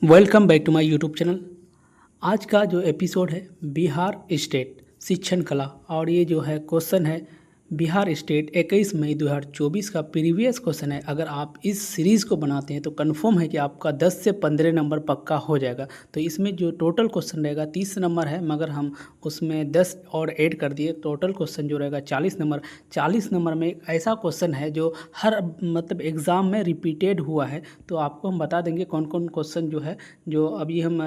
Welcome back to my YouTube channel. आज का जो एपिसोड है बिहार स्टेट शिक्षण कला, और ये जो है क्वेश्चन है बिहार स्टेट 21 मई 2024 का प्रीवियस क्वेश्चन है। अगर आप इस सीरीज़ को बनाते हैं तो कंफर्म है कि आपका 10 से 15 नंबर पक्का हो जाएगा। तो इसमें जो टोटल क्वेश्चन रहेगा 30 नंबर है, मगर हम उसमें 10 और ऐड कर दिए, टोटल क्वेश्चन जो रहेगा 40 नंबर। 40 नंबर में एक ऐसा क्वेश्चन है जो हर एग्ज़ाम में रिपीटेड हुआ है। तो आपको हम बता देंगे कौन कौन क्वेश्चन जो है, जो अभी हम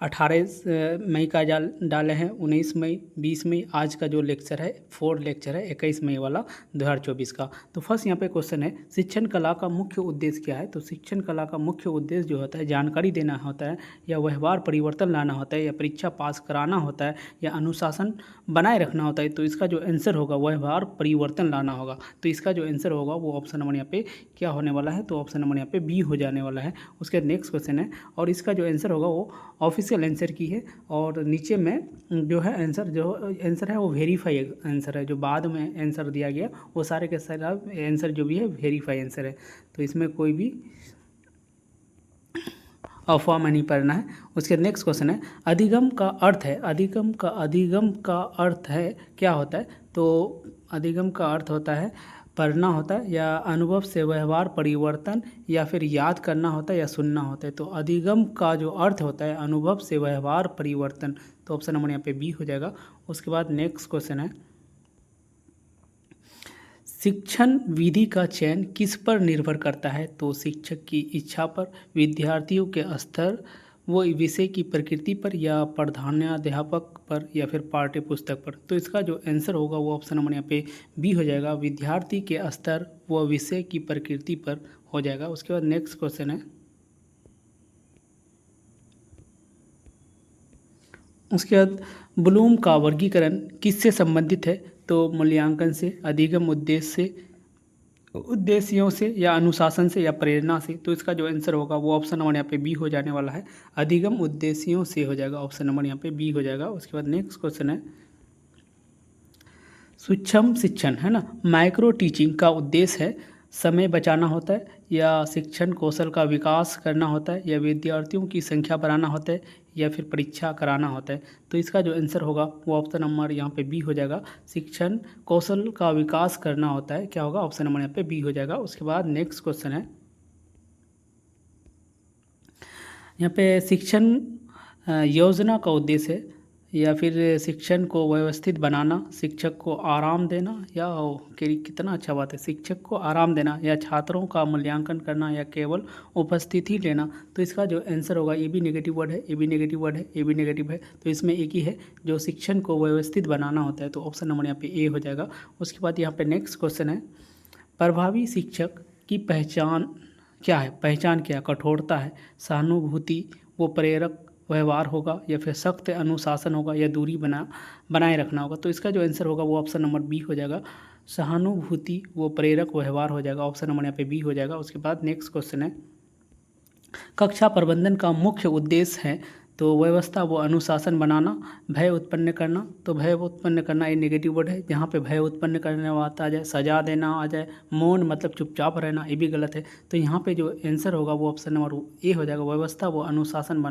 18 मई का डाले हैं, 19 मई, 20 मई, आज का जो लेक्चर है 4 लेक्चर है 21 मई वाला 2024 का। तो फर्स्ट यहाँ पे क्वेश्चन है शिक्षण कला का मुख्य उद्देश्य क्या है। तो शिक्षण कला का मुख्य उद्देश्य जो होता है जानकारी देना होता है, या व्यवहार परिवर्तन लाना होता है, या परीक्षा पास कराना होता है, या अनुशासन बनाए रखना होता है। तो इसका जो आंसर होगा व्यवहार परिवर्तन लाना होगा। तो इसका जो आंसर होगा वो ऑप्शन नंबर यहाँ पे क्या होने वाला है, तो ऑप्शन नंबर यहाँ पे बी हो जाने वाला है। उसके नेक्स्ट क्वेश्चन है, और इसका जो आंसर होगा वो ऑफिशियल आंसर की है, और नीचे में जो है आंसर है वो वेरीफाई आंसर है। जो बाद में आंसर दिया गया वो सारे के सारे आंसर जो भी है वेरीफाई आंसर है। तो इसमें कोई भी अफवाह में नहीं पड़ना है। उसके नेक्स्ट क्वेश्चन है अधिगम का अर्थ है, अधिगम का अर्थ है क्या होता है। तो अधिगम का अर्थ होता है पढ़ना होता है, या अनुभव से व्यवहार परिवर्तन, या फिर याद करना होता है, या सुनना होता है। तो अधिगम का जो अर्थ होता है अनुभव से व्यवहार परिवर्तन। तो ऑप्शन नंबर यहाँ पे बी हो जाएगा। उसके बाद नेक्स्ट क्वेश्चन है शिक्षण विधि का चयन किस पर निर्भर करता है। तो शिक्षक की इच्छा पर, विद्यार्थियों के स्तर, वो विषय की प्रकृति पर, या प्रधानाध्यापक पर, या फिर पाठ्य पुस्तक पर। तो इसका जो आंसर होगा वो ऑप्शन नंबर यहाँ पे बी हो जाएगा, विद्यार्थी के स्तर व विषय की प्रकृति पर हो जाएगा। उसके बाद नेक्स्ट क्वेश्चन है, उसके बाद ब्लूम का वर्गीकरण किससे संबंधित है। तो मूल्यांकन से, अधिगम उद्देश्यों से, या अनुशासन से, या प्रेरणा से। तो इसका जो आंसर होगा वो ऑप्शन नंबर यहाँ पे बी हो जाने वाला है, अधिगम उद्देश्यों से हो जाएगा। ऑप्शन नंबर यहाँ पे बी हो जाएगा। उसके बाद नेक्स्ट क्वेश्चन है सूक्ष्म शिक्षण है ना, माइक्रो टीचिंग का उद्देश्य है समय बचाना होता है, या शिक्षण कौशल का विकास करना होता है, या विद्यार्थियों की संख्या बढ़ाना होता है, या फिर परीक्षा कराना होता है। तो इसका जो आंसर होगा वो ऑप्शन नंबर यहाँ पे बी हो जाएगा, शिक्षण कौशल का विकास करना होता है। क्या होगा, ऑप्शन नंबर यहाँ पे बी हो जाएगा। उसके बाद नेक्स्ट क्वेश्चन है यहाँ पे शिक्षण योजना का उद्देश्य है, या फिर शिक्षण को व्यवस्थित बनाना, शिक्षक को आराम देना, या कितना अच्छा बात है, शिक्षक को आराम देना, या छात्रों का मूल्यांकन करना, या केवल उपस्थिति लेना। तो इसका जो आंसर होगा, ये भी नेगेटिव वर्ड है, ये भी नेगेटिव वर्ड है, ये भी नेगेटिव है। तो इसमें एक ही है जो शिक्षण को व्यवस्थित बनाना होता है। तो ऑप्शन नंबर यहाँ पे ए हो जाएगा। उसके बाद यहाँ पे नेक्स्ट क्वेश्चन है प्रभावी शिक्षक की पहचान क्या है। पहचान क्या है, कठोरता है, सहानुभूति, वो प्रेरक व्यवहार होगा, या फिर सख्त अनुशासन होगा, या दूरी बनाए रखना होगा। तो इसका जो आंसर होगा वो ऑप्शन नंबर बी हो जाएगा, सहानुभूति वो प्रेरक व्यवहार हो जाएगा। ऑप्शन नंबर यहाँ पे बी हो जाएगा। उसके बाद नेक्स्ट क्वेश्चन है कक्षा प्रबंधन का मुख्य उद्देश्य है। तो व्यवस्था वो अनुशासन बनाना, भय उत्पन्न करना। तो भय उत्पन्न करना ये नेगेटिव वर्ड है, जहाँ पे भय उत्पन्न करने वाला आ जाए, सजा देना आ जाए, मौन मतलब चुपचाप रहना, ये भी गलत है। तो यहाँ पे जो आंसर होगा वो ऑप्शन नंबर ए हो जाएगा, व्यवस्था वो अनुशासन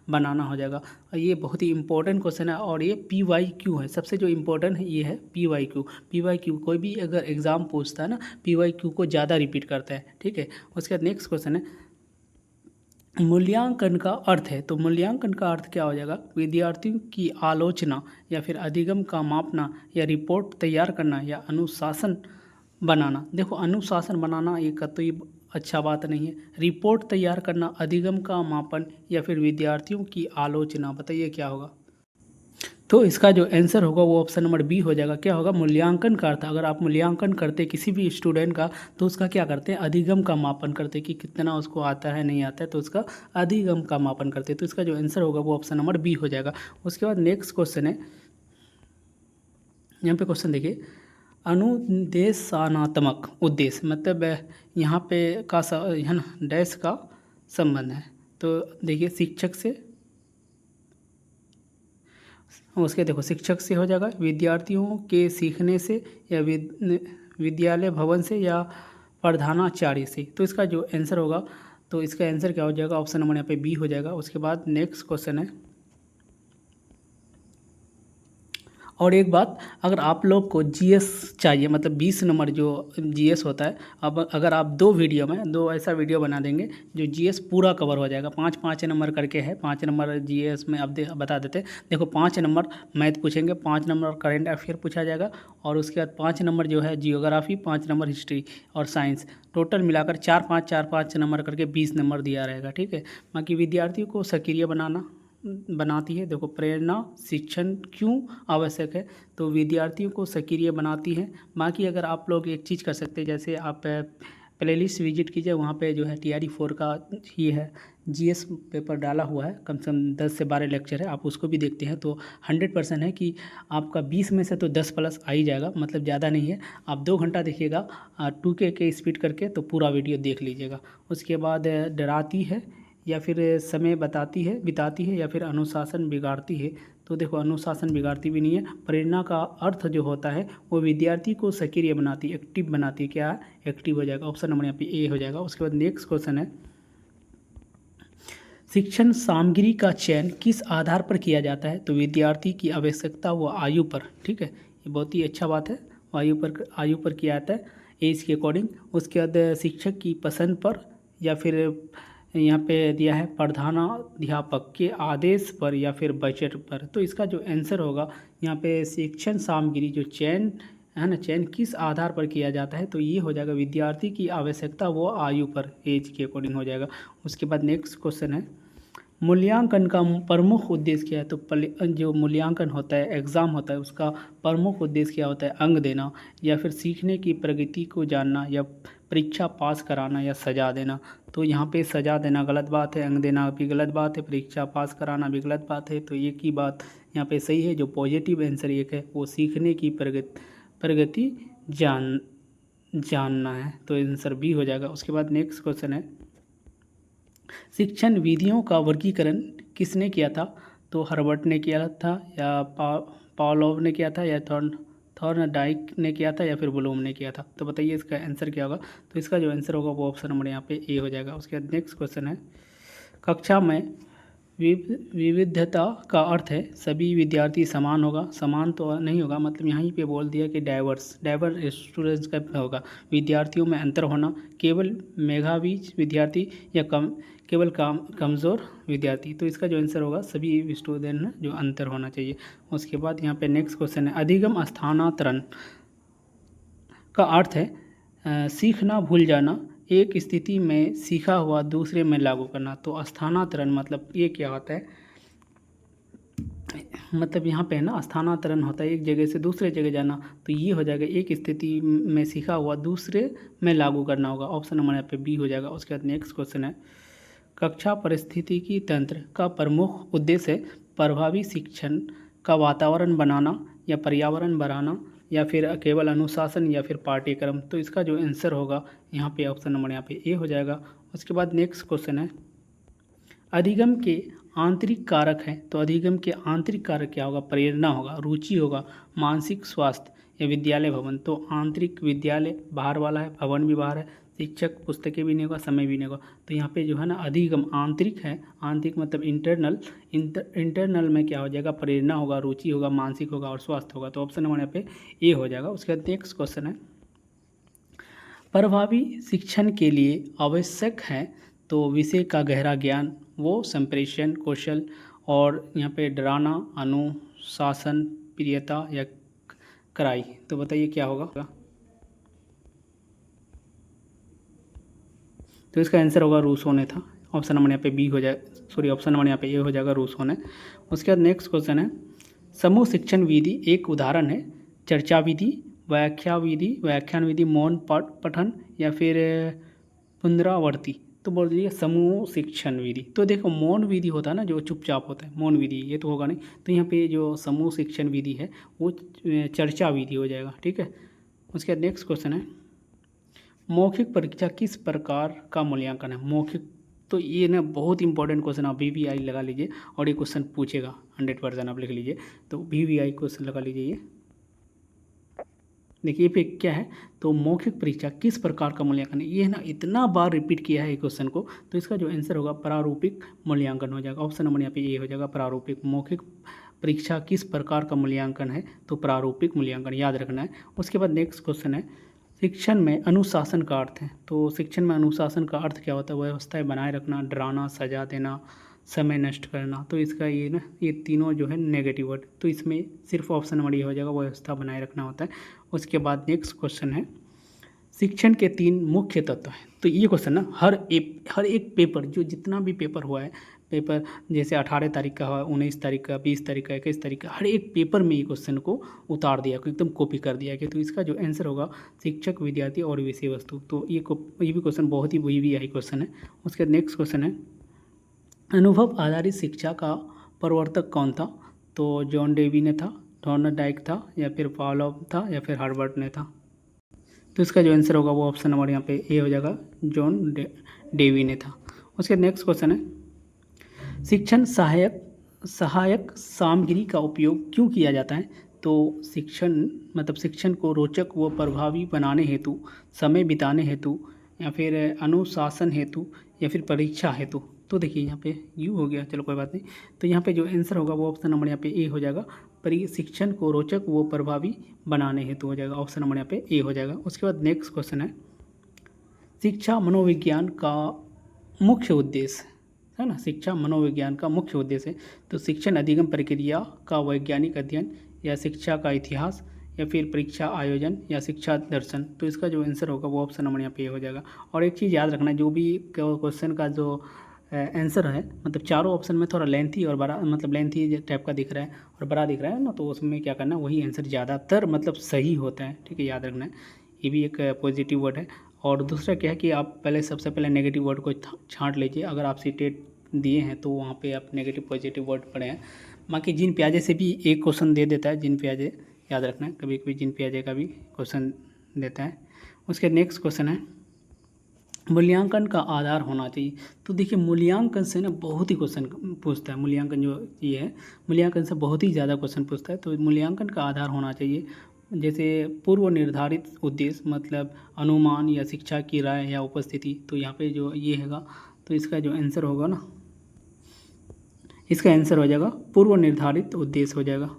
बनाना हो जाएगा। ये बहुत ही इंपॉर्टेंट क्वेश्चन है, और ये PYQ है, सबसे जो इम्पोर्टेंट है ये है PYQ। कोई भी अगर एग्ज़ाम पूछता है ना, PYQ को ज़्यादा रिपीट करता है, ठीक है। उसके बाद नेक्स्ट क्वेश्चन है मूल्यांकन का अर्थ है। तो मूल्यांकन का अर्थ क्या हो जाएगा, विद्यार्थियों की आलोचना, या फिर अधिगम का मापना, या रिपोर्ट तैयार करना, या अनुशासन बनाना। देखो अनुशासन बनाना ये कतई अच्छा बात नहीं है, रिपोर्ट तैयार करना, अधिगम का मापन, या फिर विद्यार्थियों की आलोचना। बताइए क्या होगा। तो इसका जो आंसर होगा वो ऑप्शन नंबर बी हो जाएगा। क्या होगा, मूल्यांकन का अर्थ, अगर आप मूल्यांकन करते किसी भी स्टूडेंट का तो उसका क्या करते हैं, अधिगम का मापन करते कि कितना उसको आता है नहीं आता है, तो उसका अधिगम का मापन करते। तो इसका जो आंसर होगा वो ऑप्शन नंबर बी हो जाएगा। उसके बाद नेक्स्ट क्वेश्चन है, यहाँ पे क्वेश्चन देखिए अनुदेशानात्मक उद्देश्य, मतलब यहाँ पे का है ना डैश का संबंध है। तो देखिए शिक्षक से, उसके देखो शिक्षक से हो जाएगा, विद्यार्थियों के सीखने से, या विद्यालय भवन से, या प्रधानाचार्य से। तो इसका जो आंसर होगा तो इसका आंसर क्या हो जाएगा, ऑप्शन नंबर यहाँ पे बी हो जाएगा। उसके बाद नेक्स्ट क्वेश्चन है, और एक बात, अगर आप लोग को जीएस चाहिए, मतलब 20 नंबर जो जीएस होता है, अब अगर आप दो ऐसा वीडियो बना देंगे जो जीएस पूरा कवर हो जाएगा, 5-5 नंबर करके है, 5 नंबर जीएस में अब बता देते हैं। देखो 5 नंबर मैथ पूछेंगे, 5 नंबर करेंट अफेयर पूछा जाएगा, और उसके बाद 5 नंबर जो है जियोग्राफी, 5 नंबर हिस्ट्री और साइंस, टोटल मिलाकर 4-5 नंबर करके 20 नंबर दिया रहेगा, ठीक है। बाकी विद्यार्थियों को सक्रिय बनाती है। देखो प्रेरणा शिक्षण क्यों आवश्यक है, तो विद्यार्थियों को सक्रिय बनाती है। बाकी अगर आप लोग एक चीज़ कर सकते हैं, जैसे आप प्लेलिस्ट विजिट कीजिए, वहाँ पे जो है TRE 4 का ये है जीएस पेपर डाला हुआ है, कम से कम 10 से 12 लेक्चर है, आप उसको भी देखते हैं तो 100% है कि आपका 20 में से तो 10 प्लस आ ही जाएगा, मतलब ज़्यादा नहीं है। आप 2 घंटा देखिएगा 2K के स्पीड करके, तो पूरा वीडियो देख लीजिएगा। उसके बाद डराती है या फिर समय बिताती है या फिर अनुशासन बिगाड़ती है, तो देखो अनुशासन बिगाड़ती भी नहीं है। प्रेरणा का अर्थ जो होता है वो विद्यार्थी को सक्रिय बनाती है, एक्टिव बनाती है, क्या एक्टिव हो जाएगा, ऑप्शन नंबर यहाँ पे ए हो जाएगा। उसके बाद नेक्स्ट क्वेश्चन है, शिक्षण सामग्री का चयन किस आधार पर किया जाता है, तो विद्यार्थी की आवश्यकता व आयु पर, ठीक है, ये बहुत ही अच्छा बात है, आयु पर किया जाता है, एज के अकॉर्डिंग। उसके बाद शिक्षक की पसंद पर, या फिर यहाँ पे दिया है प्रधानाध्यापक के आदेश पर या फिर बजट पर, तो इसका जो आंसर होगा यहाँ पे शिक्षण सामग्री जो चयन है ना, चयन किस आधार पर किया जाता है, तो ये हो जाएगा विद्यार्थी की आवश्यकता वो आयु पर, एज के अकॉर्डिंग हो जाएगा। उसके बाद नेक्स्ट क्वेश्चन है, मूल्यांकन का प्रमुख उद्देश्य क्या है, तो जो मूल्यांकन होता है, एग्ज़ाम होता है, उसका प्रमुख उद्देश्य क्या होता है, अंक देना या फिर सीखने की प्रगति को जानना या परीक्षा पास कराना या सजा देना। तो यहाँ पे सजा देना गलत बात है, अंक देना भी गलत बात है, परीक्षा पास कराना भी गलत बात है, तो एक ही बात यहाँ पे सही है। जो पॉजिटिव आंसर एक है वो सीखने की प्रगति जानना है, तो आंसर बी हो जाएगा। उसके बाद नेक्स्ट क्वेश्चन है, शिक्षण विधियों का वर्गीकरण किसने किया था, तो हर्बर्ट ने किया था, या पावलोव ने किया था, या थॉर्नडाइक ने किया था, या फिर ब्लूम ने किया था। तो बताइए इसका आंसर क्या होगा, तो इसका जो आंसर होगा वो ऑप्शन नंबर यहाँ पे ए हो जाएगा। उसके बाद नेक्स्ट क्वेश्चन है, कक्षा में विविधता का अर्थ है सभी विद्यार्थी समान होगा, समान तो नहीं होगा, मतलब यहीं पे बोल दिया कि डाइवर्स स्टूडेंट्स का होगा, विद्यार्थियों में अंतर होना, केवल मेधावी विद्यार्थी या केवल कमज़ोर विद्यार्थी, तो इसका जो आंसर होगा सभी स्टूडेंट में जो अंतर होना चाहिए। उसके बाद यहाँ पे नेक्स्ट क्वेश्चन है, अधिगम स्थानांतरण का अर्थ है सीखना भूल जाना, एक स्थिति में सीखा हुआ दूसरे में लागू करना। तो स्थानांतरण मतलब ये क्या होता है, मतलब यहाँ पे है ना, स्थानांतरण होता है एक जगह से दूसरे जगह जाना, तो ये हो जाएगा एक स्थिति में सीखा हुआ दूसरे में लागू करना होगा, ऑप्शन नंबर यहाँ पे बी हो जाएगा। उसके बाद नेक्स्ट क्वेश्चन है, कक्षा पारिस्थितिकी तंत्र का प्रमुख उद्देश्य है प्रभावी शिक्षण का वातावरण बनाना या पर्यावरण बनाना, या फिर केवल अनुशासन या फिर पाठ्यक्रम, तो इसका जो आंसर होगा यहाँ पे ऑप्शन नंबर यहाँ पे ए हो जाएगा। उसके बाद नेक्स्ट क्वेश्चन है, अधिगम के आंतरिक कारक हैं, तो अधिगम के आंतरिक कारक क्या होगा, प्रेरणा होगा, रुचि होगा, मानसिक स्वास्थ्य या विद्यालय भवन। तो आंतरिक विद्यालय बाहर वाला है, भवन भी बाहर है, शिक्षक पुस्तकें भी नहीं होगा, समय भी नहीं होगा, तो यहाँ पे जो है ना अधिगम आंतरिक है, आंतरिक मतलब इंटरनल में क्या हो जाएगा, प्रेरणा होगा, रुचि होगा, मानसिक होगा और स्वास्थ्य होगा, तो ऑप्शन नंबर यहाँ पे ए हो जाएगा। उसके बाद नेक्स्ट क्वेश्चन है, प्रभावी शिक्षण के लिए आवश्यक है, तो विषय का गहरा ज्ञान, वो संप्रेषण कौशल, और यहाँ पे डराना, अनुशासन, प्रियता या कराई, तो बताइए क्या होगा, तो इसका आंसर होगा रूसो ने था, ऑप्शन नंबर यहाँ पे बी हो जाए, सॉरी ऑप्शन नंबर यहाँ पे ए हो जाएगा, रूसो ने। उसके बाद नेक्स्ट क्वेश्चन है, समूह शिक्षण विधि एक उदाहरण है, चर्चा विधि, व्याख्यान विधि, मौन पठन या फिर पुनरावर्ती, तो बोल दीजिए समूह शिक्षण विधि। तो देखो मौन विधि होता है ना जो चुपचाप होता है, मौन विधि ये तो होगा नहीं, तो यहाँ पे जो समूह शिक्षण विधि है वो चर्चा विधि हो जाएगा, ठीक है। उसके बाद नेक्स्ट क्वेश्चन है, मौखिक परीक्षा किस प्रकार का मूल्यांकन है, मौखिक, तो ये ना बहुत इंपॉर्टेंट क्वेश्चन, आप VVI लगा लीजिए, और ये क्वेश्चन पूछेगा 100% आप लिख लीजिए, तो VVI क्वेश्चन लगा लीजिए। ये देखिए पे क्या है, तो मौखिक परीक्षा किस प्रकार का मूल्यांकन है, ये है ना, इतना बार रिपीट किया है क्वेश्चन को, तो इसका जो आंसर होगा प्रारूपिक मूल्यांकन हो जाएगा। ऑप्शन नंबर यहाँ पे ए हो जाएगा, प्रारूपिक। मौखिक परीक्षा किस प्रकार का मूल्यांकन है, तो प्रारूपिक मूल्यांकन, याद रखना है। उसके बाद नेक्स्ट क्वेश्चन है, शिक्षण में अनुशासन का अर्थ है। तो शिक्षण में अनुशासन का अर्थ क्या होता है, व्यवस्थाएं बनाए रखना, डराना, सजा देना, समय नष्ट करना। तो इसका ये ना, ये तीनों जो है नेगेटिव वर्ड, तो इसमें सिर्फ ऑप्शन नंबर ये हो जाएगा, व्यवस्था बनाए रखना होता है। उसके बाद नेक्स्ट क्वेश्चन है, शिक्षण के 3 मुख्य तत्व हैं। तो ये क्वेश्चन ना हर एक पेपर, जो जितना भी पेपर हुआ है, पेपर जैसे 18 तारीख का हुआ, 19 तारीख का, 20 तारीख का, 21 तारीख का, हर एक पेपर में ये क्वेश्चन को उतार दिया, एकदम कॉपी कर दिया गया। तो इसका जो आंसर होगा शिक्षक, विद्यार्थी और विषय वस्तु। तो ये भी क्वेश्चन बहुत ही यही क्वेश्चन है। उसके नेक्स्ट क्वेश्चन है, अनुभव आधारित शिक्षा का प्रवर्तक कौन था। तो जॉन डेवी ने था, थॉर्नडाइक था, या फिर पावलोव था, या फिर हार्वर्ड ने था। तो इसका जो आंसर होगा वो ऑप्शन नंबर यहाँ पे ए हो जाएगा, जॉन डेवी ने था। उसके नेक्स्ट क्वेश्चन है, शिक्षण सहायक सामग्री का उपयोग क्यों किया जाता है। तो शिक्षण को रोचक व प्रभावी बनाने हेतु, समय बिताने हेतु, या फिर अनुशासन हेतु, या फिर परीक्षा हेतु। तो देखिए यहाँ पे यू हो गया, चलो कोई बात नहीं। तो यहाँ पे जो आंसर होगा वो ऑप्शन नंबर यहाँ पे ए हो जाएगा, शिक्षण को रोचक व प्रभावी बनाने हेतु हो जाएगा। ऑप्शन नंबर यहाँ पे ए हो जाएगा। उसके बाद नेक्स्ट क्वेश्चन है, शिक्षा मनोविज्ञान का मुख्य उद्देश्य है ना, शिक्षा मनोविज्ञान का मुख्य उद्देश्य है। तो शिक्षण अधिगम प्रक्रिया का वैज्ञानिक अध्ययन, या शिक्षा का इतिहास, या फिर परीक्षा आयोजन, या शिक्षा दर्शन। तो इसका जो आंसर होगा वो ऑप्शन नंबर यहाँ पे हो जाएगा। और एक चीज़ याद रखना, जो भी क्वेश्चन का जो आंसर है, मतलब चारों ऑप्शन में थोड़ा लेंथी और बड़ा, मतलब लेंथी टाइप का दिख रहा है और बड़ा दिख रहा है ना, तो उसमें क्या करना है, वही आंसर ज़्यादातर मतलब सही होता है। ठीक है, याद रखना है, ये भी एक पॉजिटिव वर्ड है। और दूसरा क्या है कि आप सबसे पहले नेगेटिव वर्ड को छांट लीजिए। अगर आप सीटेट दिए हैं तो वहाँ पे आप नेगेटिव पॉजिटिव वर्ड पढ़े हैं। बाकी जिन प्याजे से भी एक क्वेश्चन दे देता है, जिन प्याजे, याद रखना है, कभी कभी जिन प्याजे का भी क्वेश्चन देता है। उसके नेक्स्ट क्वेश्चन है, मूल्यांकन का आधार होना चाहिए। तो देखिए मूल्यांकन से ना बहुत ही क्वेश्चन पूछता है, मूल्यांकन जो ये है, मूल्यांकन से बहुत ही ज़्यादा क्वेश्चन पूछता है। तो मूल्यांकन का आधार होना चाहिए, जैसे पूर्व निर्धारित उद्देश्य, मतलब अनुमान, या शिक्षा की राय, या उपस्थिति। तो यहाँ पे जो ये हैगा, तो इसका जो आंसर होगा ना, इसका आंसर हो जाएगा पूर्व निर्धारित उद्देश्य हो जाएगा।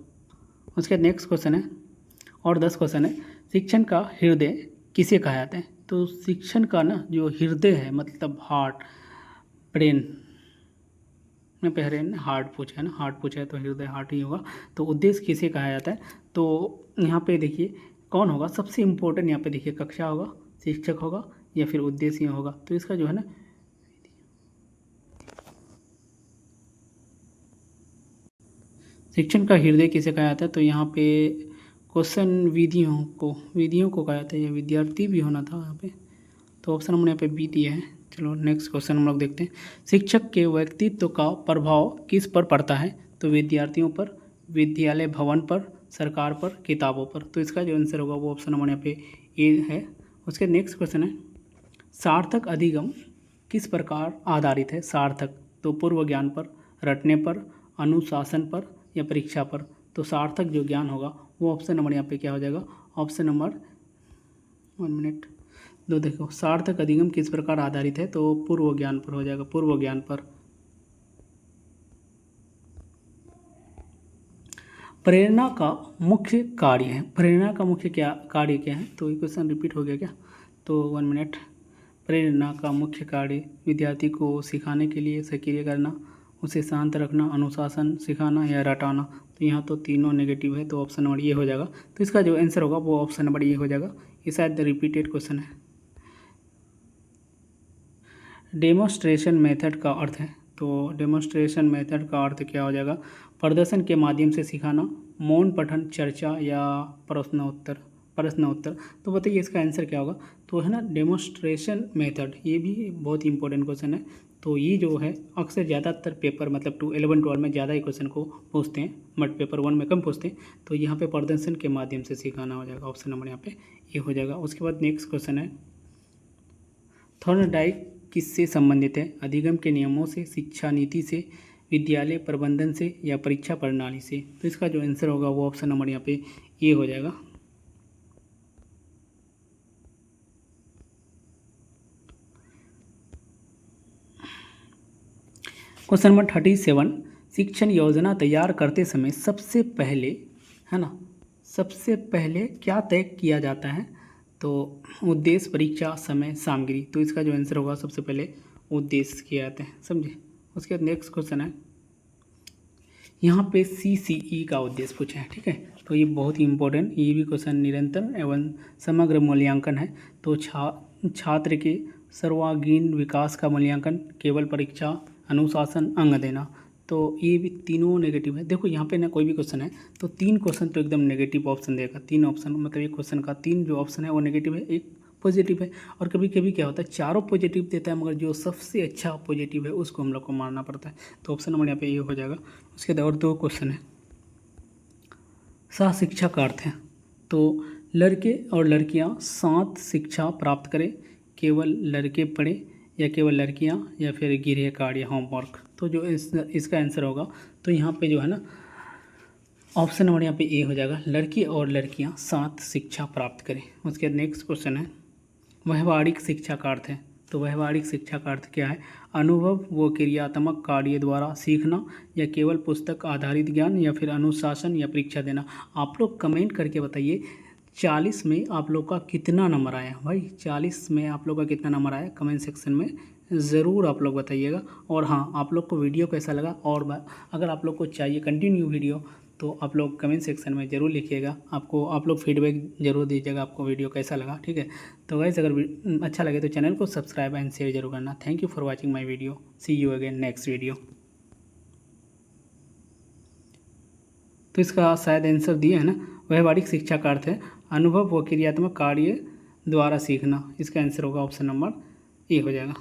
उसके नेक्स्ट क्वेश्चन है, और 10 क्वेश्चन है, शिक्षण का हृदय किसे कहा जाता है। तो शिक्षण का ना जो हृदय है, मतलब हार्ट, ब्रेन में पहले हार्ट पूछा है ना, हार्ट पूछा है तो हृदय हार्ट ही होगा। तो उद्देश्य किसे कहा जाता है, तो यहाँ पे देखिए कौन होगा सबसे इम्पोर्टेंट, यहाँ पे देखिए कक्षा होगा, शिक्षक होगा, या फिर उद्देश्य होगा। तो इसका जो है ना, शिक्षण का हृदय किसे कहा जाता है, तो यहाँ पे क्वेश्चन विधियों को कहा जाता है, या विद्यार्थी भी होना था यहाँ पे। तो ऑप्शन नंबर यहाँ पे बी दिया है। चलो नेक्स्ट क्वेश्चन हम लोग देखते हैं, शिक्षक के व्यक्तित्व का प्रभाव किस पर पड़ता है। तो विद्यार्थियों पर, विद्यालय भवन पर, सरकार पर, किताबों पर। तो इसका जो आंसर होगा वो ऑप्शन नंबर यहाँ पे ए है। उसके नेक्स्ट क्वेश्चन है, सार्थक अधिगम किस प्रकार आधारित है। सार्थक, तो पूर्व ज्ञान पर, रटने पर, अनुशासन पर, या परीक्षा पर। तो सार्थक जो ज्ञान होगा वो ऑप्शन नंबर यहाँ पे क्या हो जाएगा, ऑप्शन नंबर 1 मिनट 2, देखो सार्थक अधिगम किस प्रकार आधारित है, तो पूर्व ज्ञान पर हो जाएगा, पूर्व ज्ञान पर। प्रेरणा का मुख्य कार्य है, प्रेरणा का मुख्य कार्य क्या है। तो ये क्वेश्चन रिपीट हो गया क्या, तो 1 मिनट। प्रेरणा का मुख्य कार्य विद्यार्थी को सिखाने के लिए सक्रिय करना, उसे शांत रखना, अनुशासन सिखाना, या रटाना। तो यहाँ तो तीनों नेगेटिव है, तो ऑप्शन नंबर ये हो जाएगा। तो इसका जो आंसर होगा वो ऑप्शन नंबर ये हो जाएगा। ये शायद रिपीटेड क्वेश्चन है। डेमोन्स्ट्रेशन मेथड का अर्थ है, तो डेमोन्स्ट्रेशन मेथड का अर्थ क्या हो जाएगा, प्रदर्शन के माध्यम से सिखाना, मौन पठन, चर्चा, या प्रश्नोत्तर। तो बताइए इसका आंसर क्या होगा, तो है ना डेमोन्स्ट्रेशन मेथड। ये भी बहुत ही इंपॉर्टेंट क्वेश्चन है। तो ये जो है अक्सर ज़्यादातर पेपर, मतलब 11-12 में ज़्यादा ही क्वेश्चन को पूछते हैं, बट पेपर 1 में कम पूछते हैं। तो यहाँ पे प्रदर्शन के माध्यम से सिखाना हो जाएगा, ऑप्शन नंबर यहाँ पे ये हो जाएगा। उसके बाद नेक्स्ट क्वेश्चन है, थॉर्नडाइक किससे संबंधित है। अधिगम के नियमों से, शिक्षा नीति से, विद्यालय प्रबंधन से, या परीक्षा प्रणाली से। तो इसका जो आंसर होगा वो ऑप्शन नंबर यहाँ पे ये हो जाएगा। क्वेश्चन नंबर 37, शिक्षण योजना तैयार करते समय सबसे पहले, है ना, सबसे पहले क्या तय किया जाता है? तो उद्देश्य, परीक्षा, समय, सामग्री। तो इसका जो आंसर होगा सबसे पहले उद्देश्य किए जाते हैं, समझे। उसके बाद नेक्स्ट क्वेश्चन है, यहाँ पे CCE का उद्देश्य पूछा है, ठीक है। तो ये बहुत ही इंपॉर्टेंट, ये भी क्वेश्चन निरंतर एवं समग्र मूल्यांकन है। तो छात्र के सर्वांगीण विकास का मूल्यांकन, केवल परीक्षा, अनुशासन, अंक देना। तो ये भी तीनों नेगेटिव है। देखो यहाँ पे ना कोई भी क्वेश्चन है तो 3 क्वेश्चन तो एकदम नेगेटिव ऑप्शन देगा। 3 ऑप्शन मतलब एक क्वेश्चन का 3 जो ऑप्शन है वो नेगेटिव है, एक पॉजिटिव है। और कभी कभी क्या होता है चारों पॉजिटिव देता है, मगर जो सबसे अच्छा पॉजिटिव है उसको हम लोग को मानना पड़ता है। तो ऑप्शन नंबर यहाँ पे ये हो जाएगा। उसके बाद और 2 क्वेश्चन है, सह शिक्षा का अर्थ है। तो लड़के और लड़कियां साथ शिक्षा प्राप्त करें, केवल लड़के पढ़ें या केवल लड़कियां, या फिर गृह कार्य, होमवर्क। तो जो इसका आंसर होगा, तो यहाँ पे जो है ना ऑप्शन नंबर यहाँ पे ए हो जाएगा, लड़के और लड़कियां साथ शिक्षा प्राप्त करें। उसके बाद नेक्स्ट क्वेश्चन है, व्यवहारिक शिक्षा का अर्थ है। तो व्यवहारिक शिक्षा का अर्थ क्या है? अनुभव व क्रियात्मक कार्य द्वारा सीखना, या केवल पुस्तक आधारित ज्ञान, या फिर अनुशासन या परीक्षा देना। आप लोग कमेंट करके बताइए 40 में आप लोग का कितना नंबर आया भाई। 40 में आप लोग का कितना नंबर आया कमेंट सेक्शन में ज़रूर आप लोग बताइएगा। और हाँ, आप लोग को वीडियो कैसा लगा, और अगर आप लोग को चाहिए कंटिन्यू वीडियो तो आप लोग कमेंट सेक्शन में ज़रूर लिखिएगा। आप लोग फीडबैक ज़रूर दीजिएगा आपको वीडियो कैसा लगा, ठीक है। तो गाइस अगर अच्छा लगे तो चैनल को सब्सक्राइब एंड शेयर जरूर करना। Thank you for watching my video, see you again next video. तो इसका शायद आंसर दिया है ना, व्यवहारिक शिक्षा का अर्थ है अनुभव व क्रियात्मक कार्य द्वारा सीखना। इसका आंसर होगा ऑप्शन नंबर ए हो जाएगा।